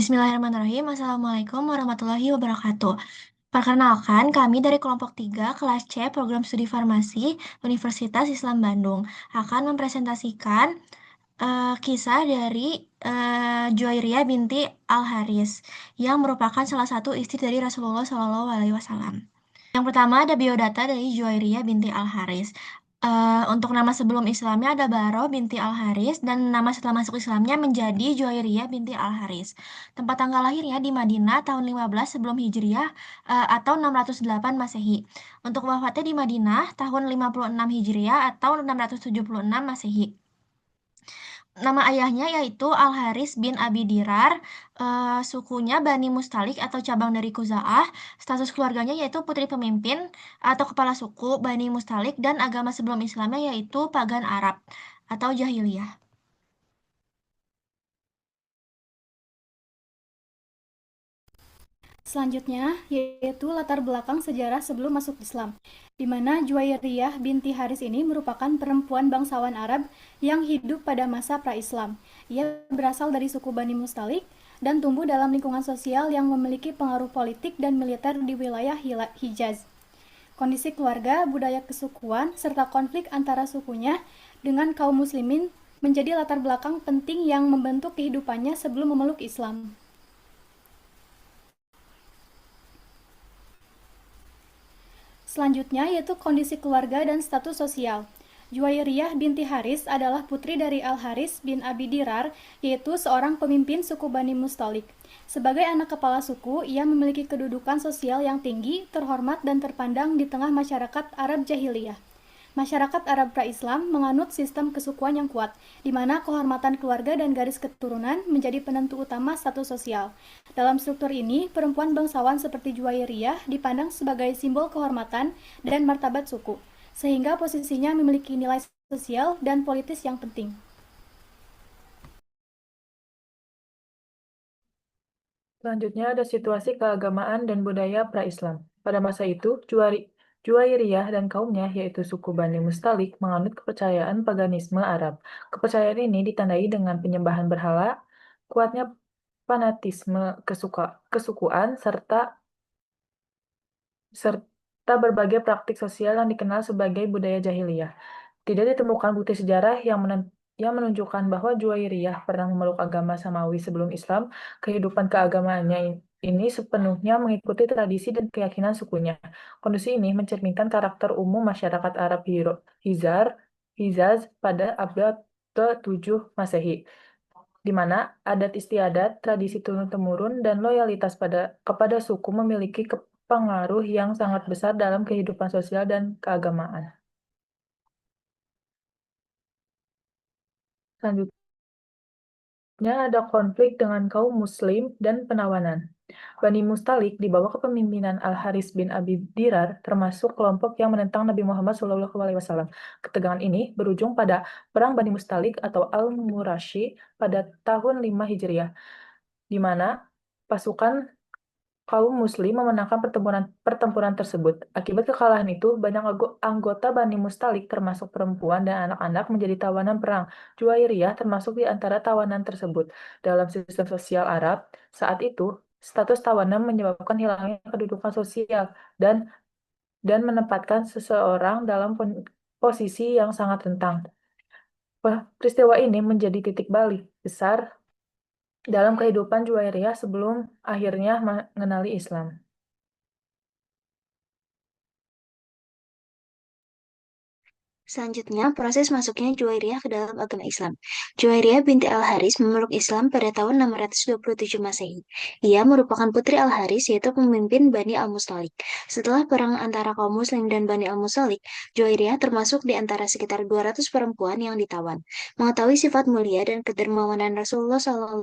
Bismillahirrahmanirrahim. Assalamualaikum warahmatullahi wabarakatuh. Perkenalkan, kami dari kelompok 3 kelas C program studi farmasi Universitas Islam Bandung akan mempresentasikan kisah dari Juwairiyah binti Al-Haris yang merupakan salah satu istri dari Rasulullah SAW. Yang pertama ada biodata dari Juwairiyah binti Al-Haris. Untuk nama sebelum Islamnya ada Baro binti Al-Haris dan nama setelah masuk Islamnya menjadi Juwairiyah binti Al-Haris. Tempat tanggal lahirnya di Madinah tahun 15 sebelum Hijriah atau 608 Masehi. Untuk wafatnya di Madinah tahun 56 Hijriah atau 676 Masehi. Nama ayahnya yaitu Al-Haris bin Abi Dirar, sukunya Bani Mustalik atau cabang dari Kuza'ah, status keluarganya yaitu putri pemimpin atau kepala suku Bani Mustalik dan agama sebelum Islamnya yaitu pagan Arab atau jahiliyah. Selanjutnya, yaitu latar belakang sejarah sebelum masuk Islam, di mana Juwairiyah binti Haris ini merupakan perempuan bangsawan Arab yang hidup pada masa pra-Islam. Ia berasal dari suku Bani Mustalik dan tumbuh dalam lingkungan sosial yang memiliki pengaruh politik dan militer di wilayah Hijaz. Kondisi keluarga, budaya kesukuan, serta konflik antara sukunya dengan kaum muslimin menjadi latar belakang penting yang membentuk kehidupannya sebelum memeluk Islam. Selanjutnya yaitu kondisi keluarga dan status sosial. Juwairiyah binti Haris adalah putri dari Al-Haris bin Abi Dirar, yaitu seorang pemimpin suku Bani Mustalik. Sebagai anak kepala suku, ia memiliki kedudukan sosial yang tinggi, terhormat, dan terpandang di tengah masyarakat Arab jahiliyah. Masyarakat Arab pra-Islam menganut sistem kesukuan yang kuat, di mana kehormatan keluarga dan garis keturunan menjadi penentu utama status sosial. Dalam struktur ini, perempuan bangsawan seperti Juwairiyah dipandang sebagai simbol kehormatan dan martabat suku, sehingga posisinya memiliki nilai sosial dan politis yang penting. Selanjutnya ada situasi keagamaan dan budaya pra-Islam. Pada masa itu, Juwairiyah dan kaumnya, yaitu suku Bani Mustalik, menganut kepercayaan paganisme Arab. Kepercayaan ini ditandai dengan penyembahan berhala, kuatnya fanatisme kesukuan, serta berbagai praktik sosial yang dikenal sebagai budaya jahiliyah. Tidak ditemukan bukti sejarah yang menunjukkan bahwa Juwairiyah pernah memeluk agama Samawi sebelum Islam. Kehidupan keagamaannya ini sepenuhnya mengikuti tradisi dan keyakinan sukunya. Kondisi ini mencerminkan karakter umum masyarakat Arab Hijaz pada abad ke-7 Masehi, di mana adat istiadat, tradisi turun-temurun, dan loyalitas kepada suku memiliki pengaruh yang sangat besar dalam kehidupan sosial dan keagamaan. Selanjutnya ada konflik dengan kaum Muslim dan penawanan. Bani Mustalik di bawah kepemimpinan Al-Haris bin Abi Dirar termasuk kelompok yang menentang Nabi Muhammad SAW. Ketegangan ini berujung pada Perang Bani Mustalik atau Al-Murashi pada tahun 5 Hijriah, di mana pasukan kaum Muslim memenangkan pertempuran tersebut. Akibat kekalahan itu, banyak anggota Bani Mustalik, termasuk perempuan dan anak-anak, menjadi tawanan perang. Juwairiyah termasuk di antara tawanan tersebut. Dalam sistem sosial Arab, saat itu, status tawanan menyebabkan hilangnya kedudukan sosial dan menempatkan seseorang dalam posisi yang sangat rentan. Peristiwa ini menjadi titik balik besar dalam kehidupan Juwairiyah sebelum akhirnya mengenali Islam. Selanjutnya, proses masuknya Juwairiyah ke dalam agama Islam. Juwairiyah binti Al-Haris memeluk Islam pada tahun 627 Masehi. Ia merupakan putri Al-Haris, yaitu pemimpin Bani Al-Mustalik. Setelah perang antara kaum Muslim dan Bani Al-Mustalik, Juwairiyah termasuk di antara sekitar 200 perempuan yang ditawan. Mengetahui sifat mulia dan kedermawanan Rasulullah SAW,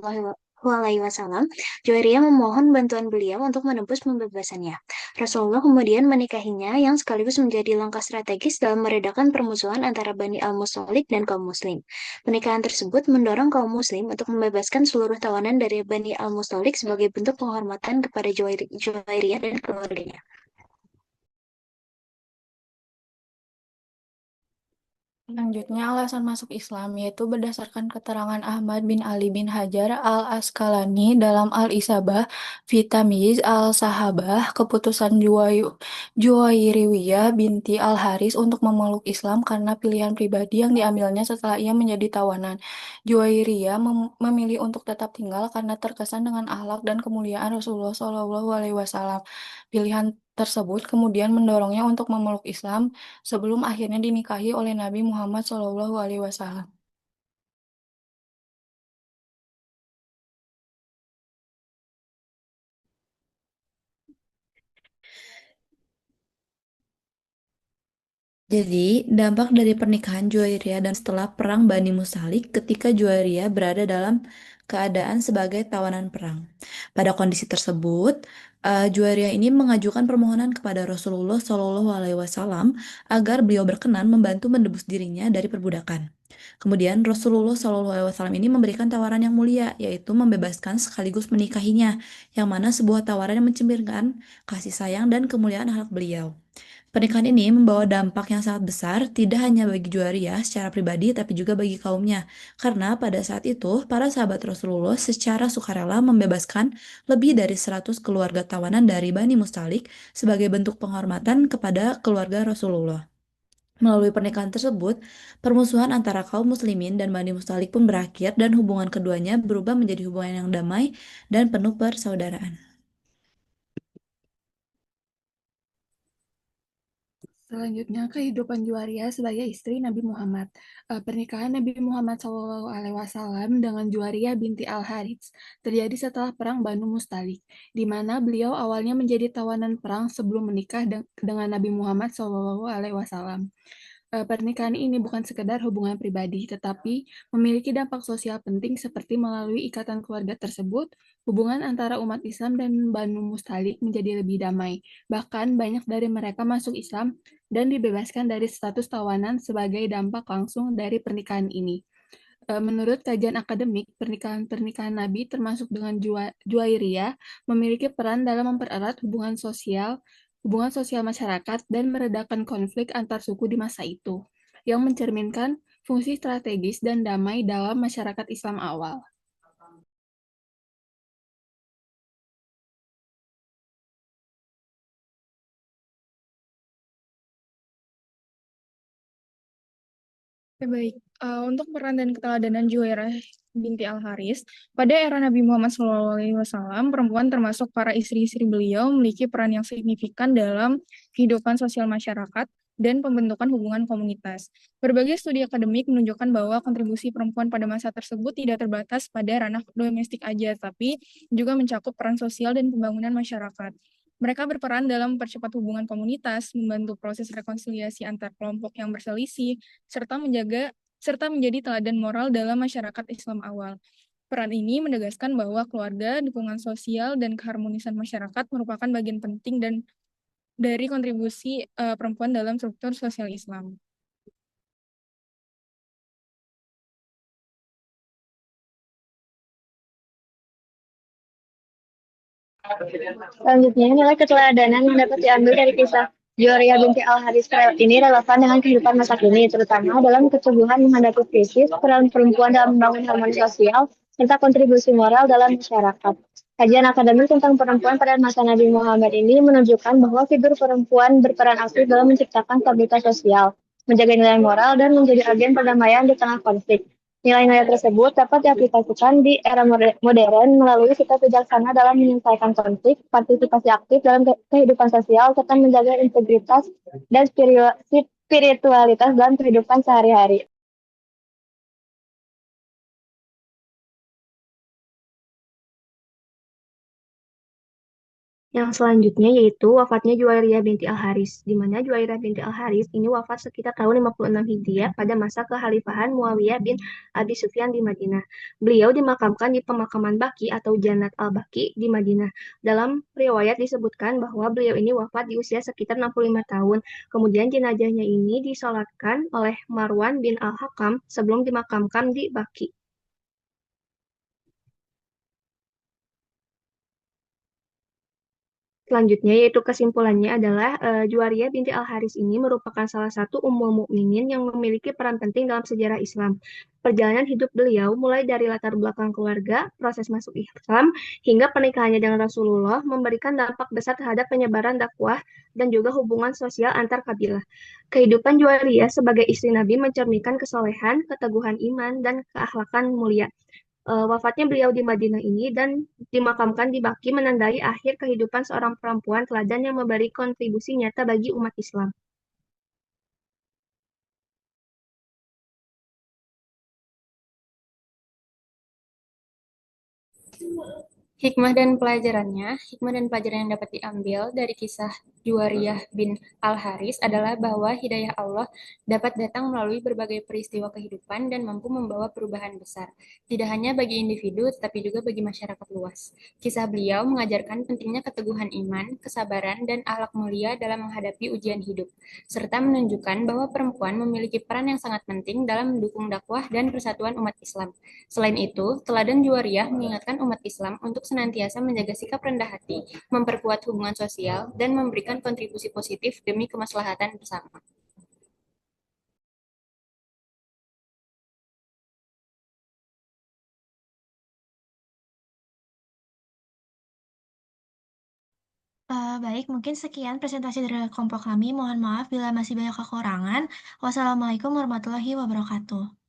Juwairiyah memohon bantuan beliau untuk menembus pembebasannya. Rasulullah kemudian menikahinya yang sekaligus menjadi langkah strategis dalam meredakan permusuhan antara Bani Al-Mustalik dan kaum muslim. Pernikahan tersebut mendorong kaum muslim untuk membebaskan seluruh tawanan dari Bani Al-Mustalik sebagai bentuk penghormatan kepada Juwairiyah dan keluarganya. Selanjutnya, alasan masuk Islam yaitu berdasarkan keterangan Ahmad bin Ali bin Hajar al-Asqalani dalam Al-Isabah fi Tamyiz al-Sahabah, keputusan Juwairiyah binti Al-Haris untuk memeluk Islam karena pilihan pribadi yang diambilnya setelah ia menjadi tawanan. Juwairiyah memilih untuk tetap tinggal karena terkesan dengan akhlak dan kemuliaan Rasulullah SAW. Pilihan tersebut kemudian mendorongnya untuk memeluk Islam sebelum akhirnya dinikahi oleh Nabi Muhammad SAW. Jadi, dampak dari pernikahan Juwairiyah dan setelah perang Bani Mustalik ketika Juwairiyah berada dalam keadaan sebagai tawanan perang. Pada kondisi tersebut, Juwairiyah ini mengajukan permohonan kepada Rasulullah Shallallahu Alaihi Wasallam agar beliau berkenan membantu menebus dirinya dari perbudakan. Kemudian Rasulullah Shallallahu Alaihi Wasallam ini memberikan tawaran yang mulia, yaitu membebaskan sekaligus menikahinya, yang mana sebuah tawaran yang mencerminkan kasih sayang dan kemuliaan akhlak beliau. Pernikahan ini membawa dampak yang sangat besar tidak hanya bagi Juwairiyah secara pribadi tapi juga bagi kaumnya. Karena pada saat itu para sahabat Rasulullah secara sukarela membebaskan lebih dari 100 keluarga tawanan dari Bani Mustalik sebagai bentuk penghormatan kepada keluarga Rasulullah. Melalui pernikahan tersebut, permusuhan antara kaum muslimin dan Bani Mustalik pun berakhir dan hubungan keduanya berubah menjadi hubungan yang damai dan penuh persaudaraan. Selanjutnya, kehidupan Juwairiyah sebagai istri Nabi Muhammad. Pernikahan Nabi Muhammad SAW dengan Juwairiyah binti Al-Harits terjadi setelah Perang Banu Mustalik, di mana beliau awalnya menjadi tawanan perang sebelum menikah dengan Nabi Muhammad SAW. Pernikahan ini bukan sekedar hubungan pribadi, tetapi memiliki dampak sosial penting seperti melalui ikatan keluarga tersebut, hubungan antara umat Islam dan Banu Mustalik menjadi lebih damai. Bahkan banyak dari mereka masuk Islam dan dibebaskan dari status tawanan sebagai dampak langsung dari pernikahan ini. Menurut kajian akademik, pernikahan Nabi termasuk dengan Juwairiyah memiliki peran dalam mempererat hubungan sosial masyarakat dan meredakan konflik antar suku di masa itu, yang mencerminkan fungsi strategis dan damai dalam masyarakat Islam awal. Baik, untuk peran dan keteladanan Juwairah binti Al-Haris, pada era Nabi Muhammad SAW, perempuan termasuk para istri-istri beliau memiliki peran yang signifikan dalam kehidupan sosial masyarakat dan pembentukan hubungan komunitas. Berbagai studi akademik menunjukkan bahwa kontribusi perempuan pada masa tersebut tidak terbatas pada ranah domestik aja, tapi juga mencakup peran sosial dan pembangunan masyarakat. Mereka berperan dalam mempercepat hubungan komunitas, membantu proses rekonsiliasi antar kelompok yang berselisih, serta menjadi teladan moral dalam masyarakat Islam awal. Peran ini menegaskan bahwa keluarga, dukungan sosial, dan keharmonisan masyarakat merupakan bagian penting dan dari kontribusi perempuan dalam struktur sosial Islam. Selanjutnya, nilai keteladanan yang dapat diambil dari kisah Juwairiyah binti Al-Haris ini relevan dengan kehidupan masa kini, terutama dalam keteguhan menghadapi krisis, peran perempuan dalam membangun harmoni sosial, serta kontribusi moral dalam masyarakat. Kajian akademik tentang perempuan pada masa Nabi Muhammad ini menunjukkan bahwa figur perempuan berperan aktif dalam menciptakan stabilitas sosial, menjaga nilai moral, dan menjadi agen perdamaian di tengah konflik. Nilai-nilai tersebut dapat diaplikasikan di era modern melalui sikap bijaksana dalam menyelesaikan konflik, partisipasi aktif dalam kehidupan sosial, serta menjaga integritas dan spiritualitas dalam kehidupan sehari-hari. Yang selanjutnya yaitu wafatnya Juwairiyah binti Al-Haris, di mana Juwairiyah binti Al-Haris ini wafat sekitar tahun 56 Hijriah pada masa kekhalifahan Muawiyah bin Abi Sufyan di Madinah. Beliau dimakamkan di pemakaman Baqi atau Jannat al-Baqi di Madinah. Dalam riwayat disebutkan bahwa beliau ini wafat di usia sekitar 65 tahun. Kemudian jenazahnya ini disolatkan oleh Marwan bin Al-Hakam sebelum dimakamkan di Baqi. Selanjutnya yaitu kesimpulannya adalah Juwairiyah binti Al-Haris ini merupakan salah satu ummul mukminin yang memiliki peran penting dalam sejarah Islam. Perjalanan hidup beliau mulai dari latar belakang keluarga, proses masuk Islam, hingga pernikahannya dengan Rasulullah memberikan dampak besar terhadap penyebaran dakwah dan juga hubungan sosial antar kabilah. Kehidupan Juwairiyah sebagai istri Nabi mencerminkan kesolehan, keteguhan iman, dan keakhlakan mulia. Wafatnya beliau di Madinah ini dan dimakamkan di Baqi menandai akhir kehidupan seorang perempuan teladan yang memberi kontribusi nyata bagi umat Islam. Hikmah dan pelajaran yang dapat diambil dari kisah Juwariyah bin Al-Haris adalah bahwa hidayah Allah dapat datang melalui berbagai peristiwa kehidupan dan mampu membawa perubahan besar, tidak hanya bagi individu, tetapi juga bagi masyarakat luas. Kisah beliau mengajarkan pentingnya keteguhan iman, kesabaran, dan akhlak mulia dalam menghadapi ujian hidup, serta menunjukkan bahwa perempuan memiliki peran yang sangat penting dalam mendukung dakwah dan persatuan umat Islam. Selain itu, teladan Juwariyah mengingatkan umat Islam untuk senantiasa menjaga sikap rendah hati, memperkuat hubungan sosial, dan memberikan kontribusi positif demi kemaslahatan bersama. Baik, mungkin sekian presentasi dari kelompok kami. Mohon maaf bila masih banyak kekurangan. Wassalamualaikum warahmatullahi wabarakatuh.